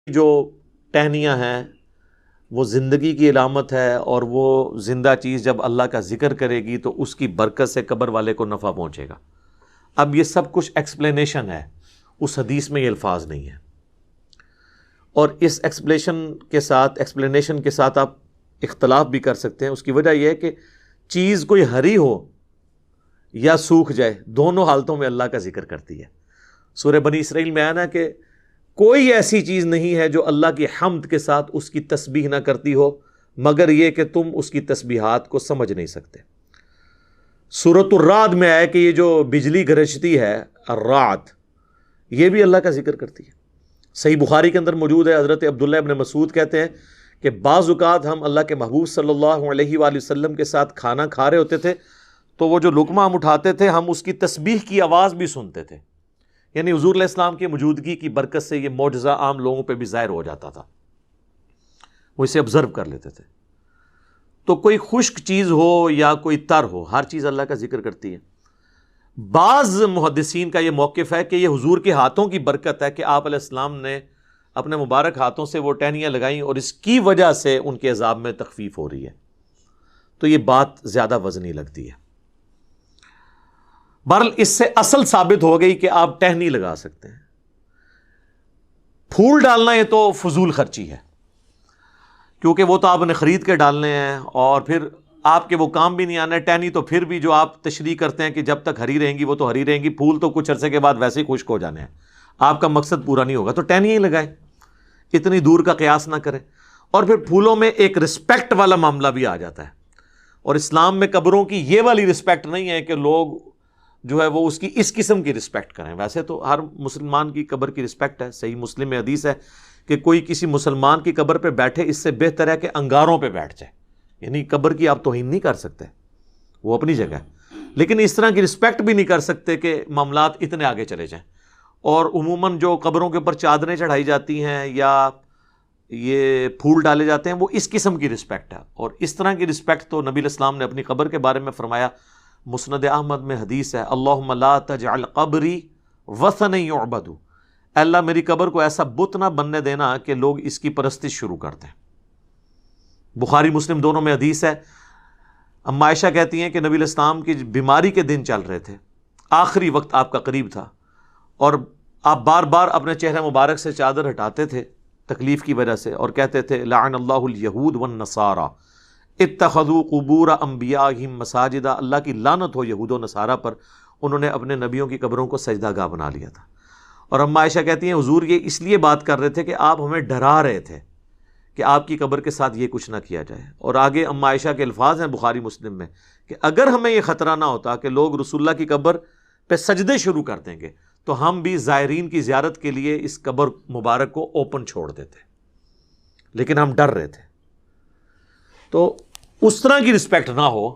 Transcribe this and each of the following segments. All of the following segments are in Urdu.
جو ٹہنیاں ہیں وہ زندگی کی علامت ہے، اور وہ زندہ چیز جب اللہ کا ذکر کرے گی تو اس کی برکت سے قبر والے کو نفع پہنچے گا۔ اب یہ سب کچھ ایکسپلینیشن ہے، اس حدیث میں یہ الفاظ نہیں ہے، اور اس ایکسپلینیشن کے ساتھ آپ اختلاف بھی کر سکتے ہیں۔ اس کی وجہ یہ ہے کہ چیز کوئی ہری ہو یا سوکھ جائے، دونوں حالتوں میں اللہ کا ذکر کرتی ہے۔ سورہ بنی اسرائیل میں آیا نا کہ کوئی ایسی چیز نہیں ہے جو اللہ کی حمد کے ساتھ اس کی تسبیح نہ کرتی ہو، مگر یہ کہ تم اس کی تسبیحات کو سمجھ نہیں سکتے۔ سورۃ الرعد میں آیا کہ یہ جو بجلی گرجتی ہے الرعد، یہ بھی اللہ کا ذکر کرتی ہے۔ صحیح بخاری کے اندر موجود ہے، حضرت عبداللہ ابن مسعود کہتے ہیں کہ بعض اوقات ہم اللہ کے محبوب صلی اللہ علیہ وآلہ وسلم کے ساتھ کھانا کھا رہے ہوتے تھے تو وہ جو لقمہ ہم اٹھاتے تھے ہم اس کی تسبیح کی آواز بھی سنتے تھے، یعنی حضور علیہ السلام کی موجودگی کی برکت سے یہ معجزہ عام لوگوں پہ بھی ظاہر ہو جاتا تھا، وہ اسے آبزرو کر لیتے تھے۔ تو کوئی خشک چیز ہو یا کوئی تر ہو، ہر چیز اللہ کا ذکر کرتی ہے۔ بعض محدثین کا یہ موقف ہے کہ یہ حضور کے ہاتھوں کی برکت ہے کہ آپ علیہ السلام نے اپنے مبارک ہاتھوں سے وہ ٹہنیاں لگائیں اور اس کی وجہ سے ان کے عذاب میں تخفیف ہو رہی ہے، تو یہ بات زیادہ وزنی لگتی ہے۔ بہرحال اس سے اصل ثابت ہو گئی کہ آپ ٹہنی لگا سکتے ہیں۔ پھول ڈالنا یہ تو فضول خرچی ہے، کیونکہ وہ تو آپ نے خرید کے ڈالنے ہیں اور پھر آپ کے وہ کام بھی نہیں آنا ہے۔ ٹہنی تو پھر بھی جو آپ تشریح کرتے ہیں کہ جب تک ہری رہیں گی وہ تو ہری رہیں گی، پھول تو کچھ عرصے کے بعد ویسے ہی خشک ہو جانے ہیں، آپ کا مقصد پورا نہیں ہوگا، تو ٹہنی ہی لگائیں، اتنی دور کا قیاس نہ کریں۔ اور پھر پھولوں میں ایک رسپیکٹ والا معاملہ بھی آ جاتا ہے، اور اسلام میں قبروں کی یہ والی رسپیکٹ نہیں ہے کہ لوگ جو ہے وہ اس کی اس قسم کی رسپیکٹ کریں۔ ویسے تو ہر مسلمان کی قبر کی رسپیکٹ ہے، صحیح مسلم میں حدیث ہے کہ کوئی کسی مسلمان کی قبر پہ بیٹھے اس سے بہتر ہے کہ انگاروں پہ بیٹھ جائے، یعنی قبر کی آپ توہین نہیں کر سکتے، وہ اپنی جگہ ہے، لیکن اس طرح کی رسپیکٹ بھی نہیں کر سکتے کہ معاملات اتنے آگے چلے جائیں۔ اور عموماً جو قبروں کے اوپر چادریں چڑھائی جاتی ہیں یا یہ پھول ڈالے جاتے ہیں وہ اس قسم کی رسپیکٹ ہے، اور اس طرح کی رسپیکٹ تو نبی علیہ السلام نے اپنی قبر کے بارے میں فرمایا۔ مسند احمد میں حدیث ہے، اللہم لا تجعل قبری وثنا یعبد، اے اللہ میری قبر کو ایسا بت نہ بننے دینا کہ لوگ اس کی پرستش شروع کر دیں۔ بخاری مسلم دونوں میں حدیث ہے، اما عائشہ کہتی ہیں کہ نبی علیہ السلام کی بیماری کے دن چل رہے تھے، آخری وقت آپ کا قریب تھا، اور آپ بار بار اپنے چہرہ مبارک سے چادر ہٹاتے تھے تکلیف کی وجہ سے، اور کہتے تھے لعن اللہ الیہود والنصارى اتخذوا قبور انبیائہم مساجدہ، اللہ کی لعنت ہو یہود و نصارہ پر، انہوں نے اپنے نبیوں کی قبروں کو سجدہ گاہ بنا لیا تھا۔ اور اما عائشہ کہتی ہیں حضور یہ اس لیے بات کر رہے تھے کہ آپ ہمیں ڈرا رہے تھے کہ آپ کی قبر کے ساتھ یہ کچھ نہ کیا جائے۔ اور آگے اما عائشہ کے الفاظ ہیں بخاری مسلم میں کہ اگر ہمیں یہ خطرہ نہ ہوتا کہ لوگ رسول اللہ کی قبر پہ سجدے شروع کر دیں گے تو ہم بھی زائرین کی زیارت کے لیے اس قبر مبارک کو اوپن چھوڑ دیتے، لیکن ہم ڈر رہے تھے۔ تو اس طرح کی رسپیکٹ نہ ہو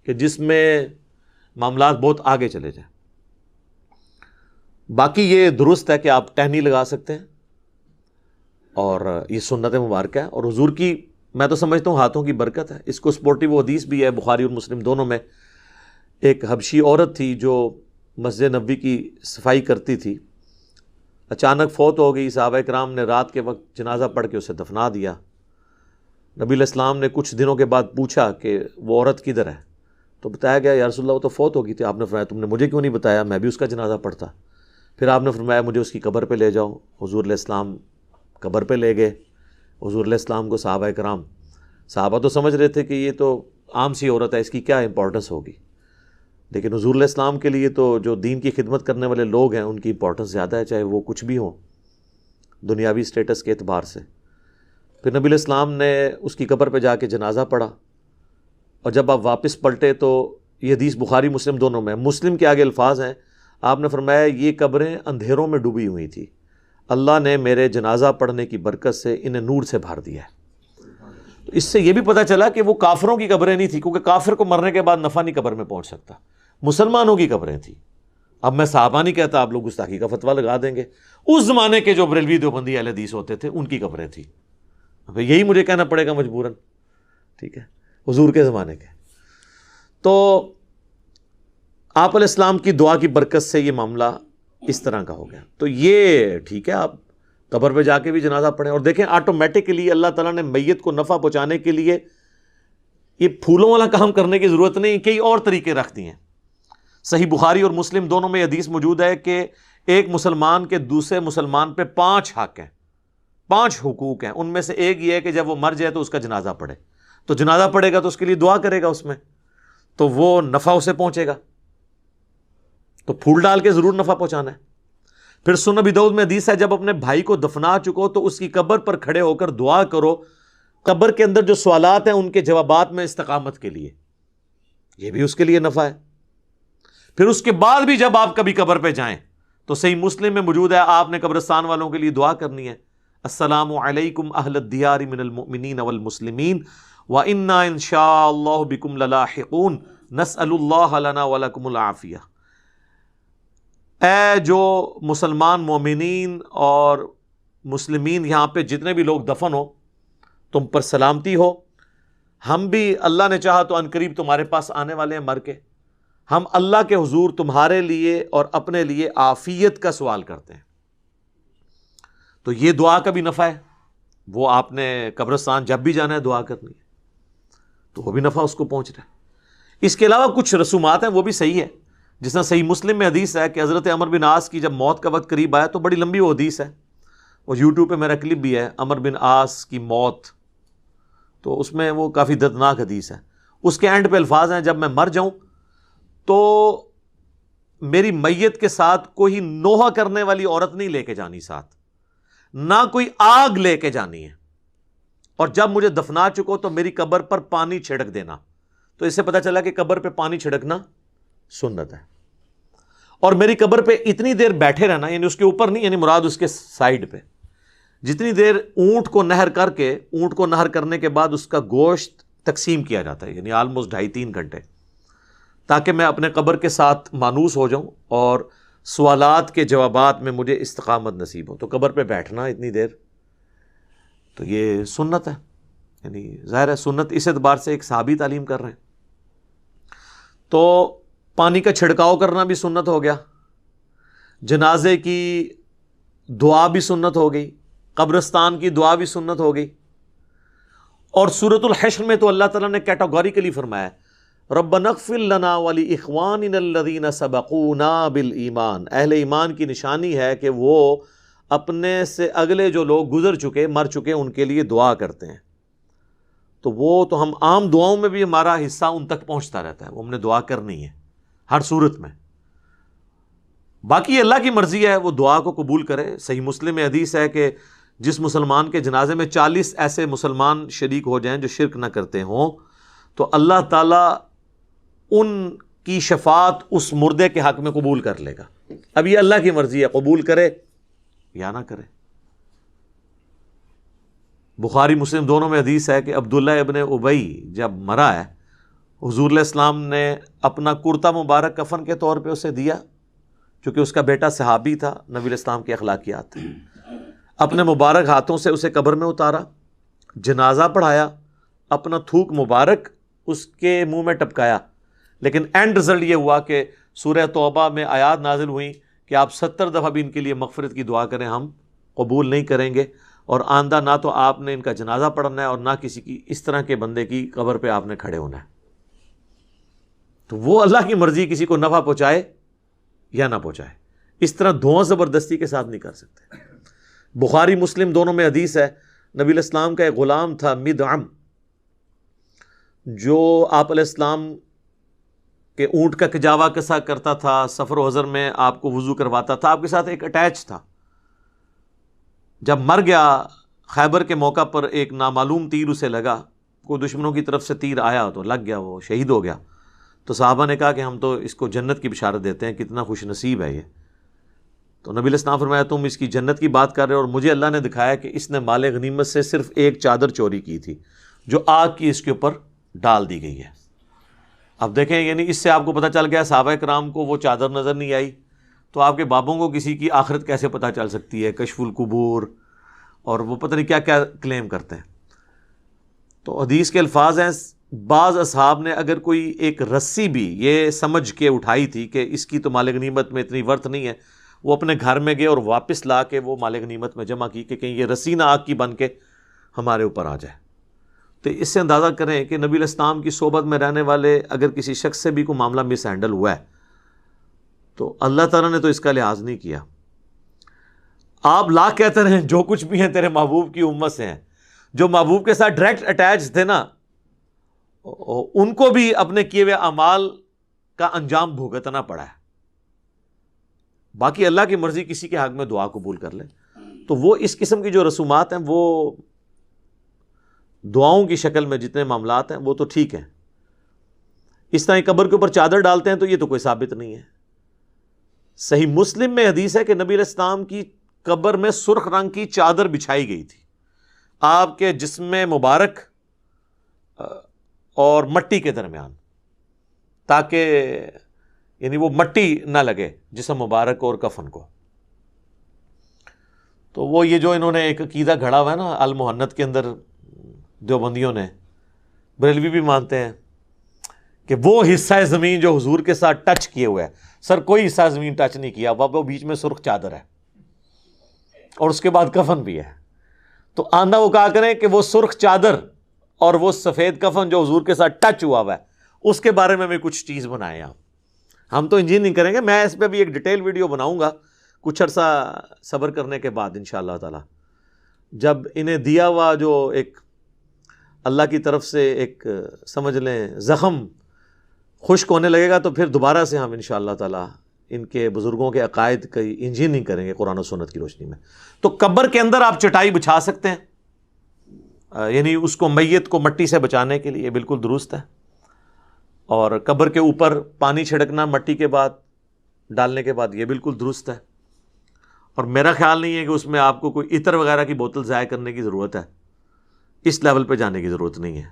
کہ جس میں معاملات بہت آگے چلے جائیں۔ باقی یہ درست ہے کہ آپ ٹہنی لگا سکتے ہیں، اور یہ سنت مبارکہ ہے، اور حضور کی میں تو سمجھتا ہوں ہاتھوں کی برکت ہے۔ اس کو سپورٹیو حدیث بھی ہے بخاری اور مسلم دونوں میں۔ ایک حبشی عورت تھی جو مسجد نبوی کی صفائی کرتی تھی، اچانک فوت ہو گئی، صحابہ کرام نے رات کے وقت جنازہ پڑھ کے اسے دفنا دیا۔ نبی علیہ السلام نے کچھ دنوں کے بعد پوچھا کہ وہ عورت کدھر ہے، تو بتایا گیا یا رسول اللہ وہ تو فوت ہو گئی تھی۔ آپ نے فرمایا تم نے مجھے کیوں نہیں بتایا، میں بھی اس کا جنازہ پڑھتا۔ پھر آپ نے فرمایا مجھے اس کی قبر پہ لے جاؤ۔ حضور علیہ السلام قبر پہ لے گئے حضور علیہ السلام کو، صحابہ تو سمجھ رہے تھے کہ یہ تو عام سی عورت ہے، اس کی کیا امپورٹنس ہوگی، لیکن حضور علیہ السلام کے لیے تو جو دین کی خدمت کرنے والے لوگ ہیں ان کی امپورٹنس زیادہ ہے، چاہے وہ کچھ بھی ہوں دنیاوی سٹیٹس کے اعتبار سے۔ پھر نبی علیہ السلام نے اس کی قبر پہ جا کے جنازہ پڑھا، اور جب آپ واپس پلٹے تو یہ حدیث بخاری مسلم دونوں میں، مسلم کے آگے الفاظ ہیں، آپ نے فرمایا یہ قبریں اندھیروں میں ڈوبی ہوئی تھی، اللہ نے میرے جنازہ پڑھنے کی برکت سے انہیں نور سے بھر دیا ہے۔ تو اس سے یہ بھی پتہ چلا کہ وہ کافروں کی قبریں نہیں تھیں، کیونکہ کافر کو مرنے کے بعد نفع نہیں قبر میں پہنچ سکتا، مسلمانوں کی قبریں تھیں۔ اب میں صحابہ نہیں کہتا، آپ لوگ گستاخی کا فتویٰ لگا دیں گے، اس زمانے کے جو بریلوی دیوبندی اہل حدیث ہوتے تھے ان کی قبریں تھیں۔ اب یہی مجھے کہنا پڑے گا مجبوراً، ٹھیک ہے، حضور کے زمانے کے۔ تو آپ علیہ السلام کی دعا کی برکت سے یہ معاملہ اس طرح کا ہو گیا۔ تو یہ ٹھیک ہے، آپ قبر پہ جا کے بھی جنازہ پڑھیں. اور دیکھیں آٹومیٹکلی اللہ تعالیٰ نے میت کو نفع پہنچانے کے لیے یہ پھولوں والا کام کرنے کی ضرورت نہیں, کئی اور طریقے رکھ دیے ہیں. صحیح بخاری اور مسلم دونوں میں حدیث موجود ہے کہ ایک مسلمان کے دوسرے مسلمان پہ 5 حق ہیں, 5 حقوق ہیں. ان میں سے ایک یہ ہے کہ جب وہ مر جائے تو اس کا جنازہ پڑھے. تو جنازہ پڑھے گا تو اس کے لیے دعا کرے گا اس میں, تو وہ نفع اسے پہنچے گا. تو پھول ڈال کے ضرور نفع پہنچانا ہے. پھر سنن ابی داؤد میں حدیث ہے جب اپنے بھائی کو دفنا چکو تو اس کی قبر پر کھڑے ہو کر دعا کرو, قبر کے اندر جو سوالات ہیں ان کے جوابات میں استقامت کے لیے, یہ بھی اس کے لیے نفع ہے. پھر اس کے بعد بھی جب آپ کبھی قبر پہ جائیں تو صحیح مسلم میں موجود ہے آپ نے قبرستان والوں کے لیے دعا کرنی ہے, السلام علیکم اہل الدیار من المؤمنین والمسلمین وإنا ان شاء اللہ بکم للاحقون نسأل اللہ لنا ولکم العافیہ. اے جو مسلمان مومنین اور مسلمین یہاں پہ جتنے بھی لوگ دفن ہو, تم پر سلامتی ہو. ہم بھی اللہ نے چاہا تو عنقریب تمہارے پاس آنے والے ہیں مر کے. ہم اللہ کے حضور تمہارے لیے اور اپنے لیے عافیت کا سوال کرتے ہیں. تو یہ دعا کا بھی نفع ہے. وہ آپ نے قبرستان جب بھی جانا ہے دعا کرنی ہے تو وہ بھی نفع اس کو پہنچ رہا ہے. اس کے علاوہ کچھ رسومات ہیں وہ بھی صحیح ہے. جس طرح صحیح مسلم میں حدیث ہے کہ حضرت عمر بن عاص کی جب موت کا وقت قریب آیا, تو بڑی لمبی وہ حدیث ہے, اور یوٹیوب پہ میرا کلپ بھی ہے عمر بن عاص کی موت, تو اس میں وہ کافی دردناک حدیث ہے. اس کے اینڈ پہ الفاظ ہیں جب میں مر جاؤں تو میری میت کے ساتھ کوئی نوحہ کرنے والی عورت نہیں لے کے جانی, ساتھ نہ کوئی آگ لے کے جانی ہے, اور جب مجھے دفنا چکو تو میری قبر پر پانی چھڑک دینا. تو اس سے پتہ چلا کہ قبر پہ پانی چھڑکنا سنت ہے. اور میری قبر پہ اتنی دیر بیٹھے رہنا, یعنی اس کے اوپر نہیں, یعنی مراد اس کے سائیڈ پہ, جتنی دیر اونٹ کو نہر کر کے, اونٹ کو نہر کرنے کے بعد اس کا گوشت تقسیم کیا جاتا ہے, یعنی آلموسٹ 2.5-3 گھنٹے, تاکہ میں اپنے قبر کے ساتھ مانوس ہو جاؤں اور سوالات کے جوابات میں مجھے استقامت نصیب ہو. تو قبر پہ بیٹھنا اتنی دیر تو یہ سنت ہے, یعنی ظاہر ہے سنت اس اعتبار سے ایک صحابی تعلیم کر رہے ہیں. تو پانی کا چھڑکاؤ کرنا بھی سنت ہو گیا, جنازے کی دعا بھی سنت ہو گئی, قبرستان کی دعا بھی سنت ہو گئی. اور سورۃ الحشر میں تو اللہ تعالیٰ نے کیٹاگوریکلی فرمایا ربنا اغفر لنا ولاخواننا الذین سبقونا بالایمان. اہل ایمان کی نشانی ہے کہ وہ اپنے سے اگلے جو لوگ گزر چکے, مر چکے, ان کے لیے دعا کرتے ہیں. تو وہ تو ہم عام دعاؤں میں بھی ہمارا حصہ ان تک پہنچتا رہتا ہے, وہ ہم نے دعا کرنی ہے ہر صورت میں. باقی اللہ کی مرضی ہے, وہ دعا کو قبول کرے. صحیح مسلم میں حدیث ہے کہ جس مسلمان کے جنازے میں 40 ایسے مسلمان شریک ہو جائیں جو شرک نہ کرتے ہوں, تو اللہ تعالیٰ ان کی شفاعت اس مردے کے حق میں قبول کر لے گا. اب یہ اللہ کی مرضی ہے, قبول کرے یا نہ کرے. بخاری مسلم دونوں میں حدیث ہے کہ عبداللہ ابن ابی جب مرا ہے, حضور علیہ السلام نے اپنا کرتا مبارک کفن کے طور پہ اسے دیا, چونکہ اس کا بیٹا صحابی تھا, نبی علیہ السلام کی اخلاقیات تھے. اپنے مبارک ہاتھوں سے اسے قبر میں اتارا, جنازہ پڑھایا, اپنا تھوک مبارک اس کے منہ میں ٹپکایا. لیکن اینڈ رزلٹ یہ ہوا کہ سورہ توبہ میں آیات نازل ہوئیں کہ آپ 70 دفعہ بھی ان کے لیے مغفرت کی دعا کریں, ہم قبول نہیں کریں گے. اور آندہ نہ تو آپ نے ان کا جنازہ پڑھنا ہے اور نہ کسی کی اس طرح کے بندے کی قبر پہ آپ نے کھڑے ہونا ہے. تو وہ اللہ کی مرضی, کسی کو نفع پہنچائے یا نہ پہنچائے, اس طرح دھواں زبردستی کے ساتھ نہیں کر سکتے. بخاری مسلم دونوں میں حدیث ہے, نبی علیہ السلام کا ایک غلام تھا مدعم, جو آپ علیہ السلام کہ اونٹ کا کجاوا کسا کرتا تھا, سفر و حضر میں آپ کو وضو کرواتا تھا, آپ کے ساتھ ایک اٹیچ تھا. جب مر گیا خیبر کے موقع پر ایک نامعلوم تیر اسے لگا, کوئی دشمنوں کی طرف سے تیر آیا تو لگ گیا, وہ شہید ہو گیا. تو صحابہ نے کہا کہ ہم تو اس کو جنت کی بشارت دیتے ہیں, کتنا خوش نصیب ہے یہ. تو نبی علیہ السلام فرمایا تم اس کی جنت کی بات کر رہے ہو, اور مجھے اللہ نے دکھایا کہ اس نے مال غنیمت سے صرف ایک چادر چوری کی تھی جو آگ کی اس کے اوپر ڈال دی گئی ہے. اب دیکھیں, یعنی اس سے آپ کو پتہ چل گیا صحابہ کرام کو وہ چادر نظر نہیں آئی, تو آپ کے بابوں کو کسی کی آخرت کیسے پتہ چل سکتی ہے, کشف القبور اور وہ پتہ نہیں کیا کیا کلیم کرتے ہیں. تو حدیث کے الفاظ ہیں, بعض اصحاب نے اگر کوئی ایک رسی بھی یہ سمجھ کے اٹھائی تھی کہ اس کی تو مال غنیمت میں اتنی ورتھ نہیں ہے, وہ اپنے گھر میں گئے اور واپس لا کے وہ مال غنیمت میں جمع کی کہ کہیں یہ رسی نہ آگ کی بن کے ہمارے اوپر آ جائے۔ تو اس سے اندازہ کریں کہ نبی علیہ السلام کی صحبت میں رہنے والے اگر کسی شخص سے بھی کوئی معاملہ مس ہینڈل ہوا ہے تو اللہ تعالیٰ نے تو اس کا لحاظ نہیں کیا۔ آپ لاکھ کہتے رہیں جو کچھ بھی ہیں تیرے محبوب کی امت سے ہیں، جو محبوب کے ساتھ ڈائریکٹ اٹیچ تھے نا ان کو بھی اپنے کیے ہوئے اعمال کا انجام بھگتنا پڑا ہے۔ باقی اللہ کی مرضی کسی کے حق میں دعا قبول کر لے تو وہ اس قسم کی جو رسومات ہیں وہ دعاؤں کی شکل میں جتنے معاملات ہیں وہ تو ٹھیک ہیں۔ اس طرح قبر کے اوپر چادر ڈالتے ہیں تو یہ تو کوئی ثابت نہیں ہے۔ صحیح مسلم میں حدیث ہے کہ نبی علیہ السلام کی قبر میں سرخ رنگ کی چادر بچھائی گئی تھی آپ کے جسم مبارک اور مٹی کے درمیان، تاکہ یعنی وہ مٹی نہ لگے جسم مبارک اور کفن کو۔ تو وہ یہ جو انہوں نے ایک عقیدہ گھڑا ہوا ہے نا المحنت کے اندر دیوبندیوں نے، بریلوی بھی مانتے ہیں کہ وہ حصہ زمین جو حضور کے ساتھ ٹچ کیے ہوئے ہے، سر کوئی حصہ زمین ٹچ نہیں کیا، وہ بیچ میں سرخ چادر ہے اور اس کے بعد کفن بھی ہے۔ تو آندہ وہ کہا کریں کہ وہ سرخ چادر اور وہ سفید کفن جو حضور کے ساتھ ٹچ ہوا ہوا ہے اس کے بارے میں بھی کچھ چیز بنائیں آپ۔ ہم تو انجینئرنگ کریں گے، میں اس پہ بھی ایک ڈیٹیل ویڈیو بناؤں گا کچھ عرصہ صبر کرنے کے بعد انشاءاللہ تعالی، جب انہیں دیا ہوا جو ایک اللہ کی طرف سے ایک سمجھ لیں زخم خشک ہونے لگے گا تو پھر دوبارہ سے ہم انشاءاللہ تعالی ان کے بزرگوں کے عقائد کی انجینئرنگ کریں گے قرآن و سنت کی روشنی میں۔ تو قبر کے اندر آپ چٹائی بچھا سکتے ہیں، یعنی اس کو میت کو مٹی سے بچانے کے لیے بالکل درست ہے، اور قبر کے اوپر پانی چھڑکنا مٹی کے بعد ڈالنے کے بعد یہ بالکل درست ہے، اور میرا خیال نہیں ہے کہ اس میں آپ کو کوئی عطر وغیرہ کی بوتل ضائع کرنے کی ضرورت ہے، اس لیول پہ جانے کی ضرورت نہیں ہے۔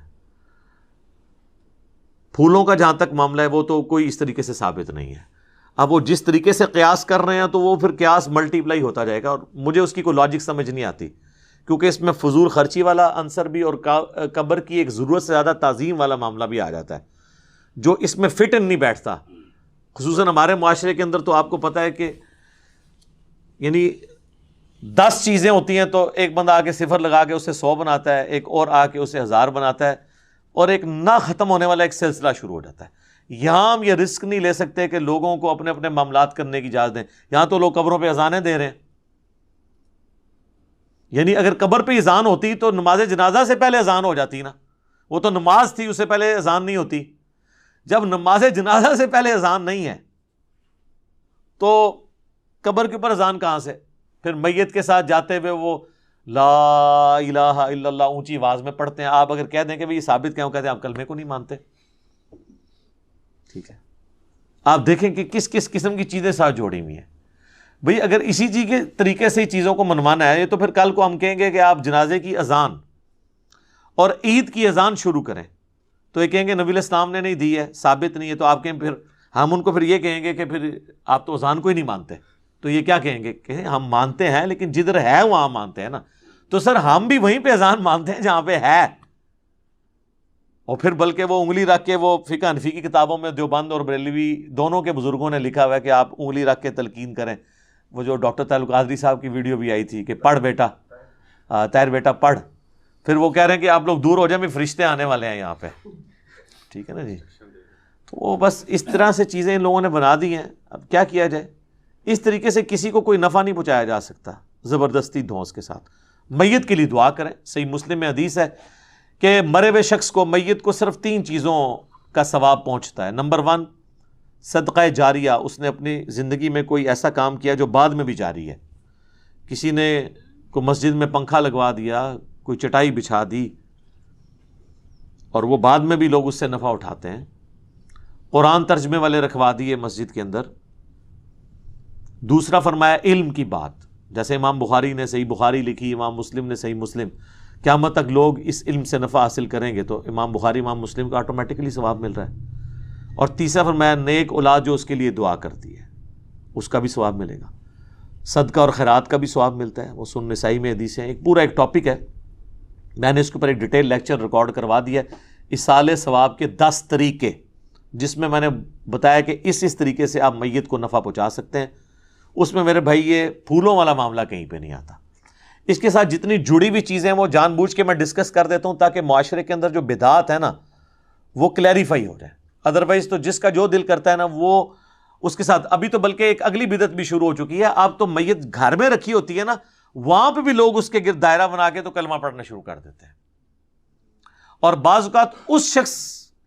پھولوں کا جہاں تک معاملہ ہے وہ تو کوئی اس طریقے سے ثابت نہیں ہے۔ اب وہ جس طریقے سے قیاس کر رہے ہیں تو وہ پھر قیاس ملٹی پلائی ہوتا جائے گا، اور مجھے اس کی کوئی لاجک سمجھ نہیں آتی، کیونکہ اس میں فضول خرچی والا عنصر بھی اور قبر کی ایک ضرورت سے زیادہ تعظیم والا معاملہ بھی آ جاتا ہے جو اس میں فٹ ان نہیں بیٹھتا۔ خصوصاً ہمارے معاشرے کے اندر تو آپ کو پتہ ہے کہ یعنی 10 چیزیں ہوتی ہیں تو ایک بندہ آ کے صفر لگا کے اسے 100 بناتا ہے، ایک اور آ کے اسے 1000 بناتا ہے، اور ایک نہ ختم ہونے والا ایک سلسلہ شروع ہو جاتا ہے۔ یہاں ہم یہ رسک نہیں لے سکتے کہ لوگوں کو اپنے اپنے معاملات کرنے کی اجازت دیں۔ یہاں تو لوگ قبروں پہ اذانیں دے رہے ہیں، یعنی اگر قبر پہ اذان ہوتی تو نماز جنازہ سے پہلے اذان ہو جاتی نا، وہ تو نماز تھی، اس سے پہلے اذان نہیں ہوتی۔ جب نماز جنازہ سے پہلے اذان نہیں ہے تو قبر کے اوپر اذان کہاں سے؟ پھر میت کے ساتھ جاتے ہوئے وہ لا الہ الا اللہ اونچی آواز میں پڑھتے ہیں۔ آپ اگر کہہ دیں کہ یہ ثابت کیا ہو، کہتے ہیں آپ کلمے کو نہیں مانتے۔ ٹھیک ہے، آپ دیکھیں کہ کس کس قسم کی چیزیں ساتھ جوڑی ہوئی ہیں۔ بھئی اگر اسی چیز کے طریقے سے چیزوں کو منوانا ہے تو پھر کل کو ہم کہیں گے کہ آپ جنازے کی اذان اور عید کی اذان شروع کریں تو یہ کہیں گے نبی علیہ السلام نے نہیں دی ہے، ثابت نہیں ہے، تو آپ کہیں پھر ہم ان کو پھر یہ کہیں گے کہ پھر آپ تو اذان کو ہی نہیں مانتے، تو یہ کیا کہیں گے کہ ہم مانتے ہیں لیکن جدھر ہے وہاں مانتے ہیں نا۔ تو سر ہم بھی وہیں پہ اذان مانتے ہیں جہاں پہ ہے، اور پھر بلکہ وہ انگلی رکھ کے، وہ فقہ حنفی کی کتابوں میں دیوبند اور بریلوی دونوں کے بزرگوں نے لکھا ہوا ہے کہ آپ انگلی رکھ کے تلقین کریں۔ وہ جو ڈاکٹر طاہر القادری صاحب کی ویڈیو بھی آئی تھی کہ پڑھ بیٹا، طاہر بیٹا پڑھ، پھر وہ کہہ رہے ہیں کہ آپ لوگ دور ہو جائیں، فرشتے آنے والے ہیں یہاں پہ۔ ٹھیک ہے نا جی، تو وہ بس اس طرح سے چیزیں ان لوگوں نے بنا دی ہیں۔ اب کیا کیا جائے؟ اس طریقے سے کسی کو کوئی نفع نہیں پہنچایا جا سکتا زبردستی دھونس کے ساتھ۔ میت کے لیے دعا کریں، صحیح مسلم میں حدیث ہے کہ مرے ہوئے شخص کو، میت کو صرف 3 چیزوں کا ثواب پہنچتا ہے۔ نمبر 1 صدقہ جاریہ، اس نے اپنی زندگی میں کوئی ایسا کام کیا جو بعد میں بھی جاری ہے۔ کسی نے کوئی مسجد میں پنکھا لگوا دیا، کوئی چٹائی بچھا دی، اور وہ بعد میں بھی لوگ اس سے نفع اٹھاتے ہیں۔ قرآن ترجمے والے رکھوا دیے مسجد کے اندر۔ دوسرا فرمایا علم کی بات، جیسے امام بخاری نے صحیح بخاری لکھی، امام مسلم نے صحیح مسلم، قیامت تک لوگ اس علم سے نفع حاصل کریں گے تو امام بخاری امام مسلم کو آٹومیٹکلی ثواب مل رہا ہے۔ اور تیسرا فرمایا نیک اولاد جو اس کے لیے دعا کرتی ہے اس کا بھی ثواب ملے گا، صدقہ اور خیرات کا بھی ثواب ملتا ہے۔ وہ سنن نسائی میں حدیثیں، ایک پورا ایک ٹاپک ہے، میں نے اس کے اوپر ایک ڈیٹیل لیکچر ریکارڈ کروا دیا ہے، ایصال ثواب کے 10 طریقے، جس میں نے بتایا کہ اس طریقے سے آپ میت کو نفع پہنچا سکتے ہیں۔ اس میں میرے بھائی یہ پھولوں والا معاملہ کہیں پہ نہیں آتا. اس کے ساتھ جتنی جڑی ہوئی چیزیں ہیں وہ جان بوجھ کے میں ڈسکس کر دیتا ہوں تاکہ معاشرے کے اندر جو بدعات ہے نا وہ کلیریفائی ہو جائے. ادروائز تو جس کا جو دل کرتا ہے نا وہ اس کے ساتھ. ابھی تو بلکہ ایک اگلی بدعت بھی شروع ہو چکی ہے. آپ تو میت گھر میں رکھی ہوتی ہے نا, وہاں پہ بھی لوگ اس کے گرد دائرہ بنا کے تو کلمہ پڑھنا شروع کر دیتے ہیں, اور بعض اوقات اس شخص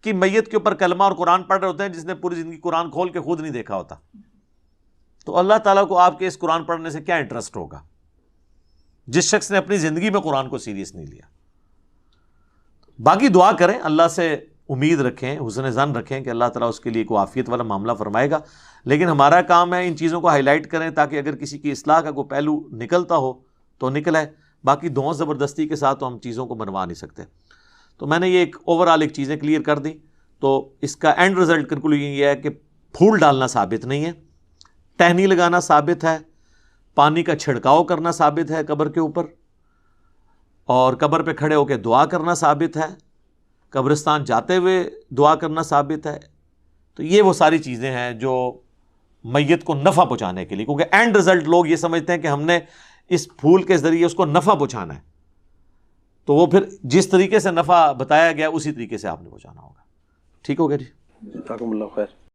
کی میت کے اوپر کلمہ اور قرآن پڑھ رہے ہوتے ہیں جس نے پوری زندگی قرآن کھول کے خود نہیں دیکھا ہوتا. تو اللہ تعالیٰ کو آپ کے اس قرآن پڑھنے سے کیا انٹرسٹ ہوگا جس شخص نے اپنی زندگی میں قرآن کو سیریس نہیں لیا. باقی دعا کریں, اللہ سے امید رکھیں, حسن ظن رکھیں کہ اللہ تعالیٰ اس کے لیے کوئی عافیت والا معاملہ فرمائے گا. لیکن ہمارا کام ہے ان چیزوں کو ہائی لائٹ کریں تاکہ اگر کسی کی اصلاح کا کوئی پہلو نکلتا ہو تو نکلے. باقی دعا زبردستی کے ساتھ تو ہم چیزوں کو بنوا نہیں سکتے. تو میں نے یہ ایک اوور آل ایک چیزیں کلیئر کر دی. تو اس کا اینڈ رزلٹ کنکلوژن یہ ہے کہ پھول ڈالنا ثابت نہیں ہے, ٹہنی لگانا ثابت ہے, پانی کا چھڑکاؤ کرنا ثابت ہے قبر کے اوپر, اور قبر پہ کھڑے ہو کے دعا کرنا ثابت ہے, قبرستان جاتے ہوئے دعا کرنا ثابت ہے. تو یہ وہ ساری چیزیں ہیں جو میت کو نفع پہنچانے کے لیے, کیونکہ اینڈ رزلٹ لوگ یہ سمجھتے ہیں کہ ہم نے اس پھول کے ذریعے اس کو نفع پہنچانا ہے, تو وہ پھر جس طریقے سے نفع بتایا گیا اسی طریقے سے آپ نے پہنچانا ہوگا. ٹھیک ہو گیا جی, جزاکم اللہ خیر.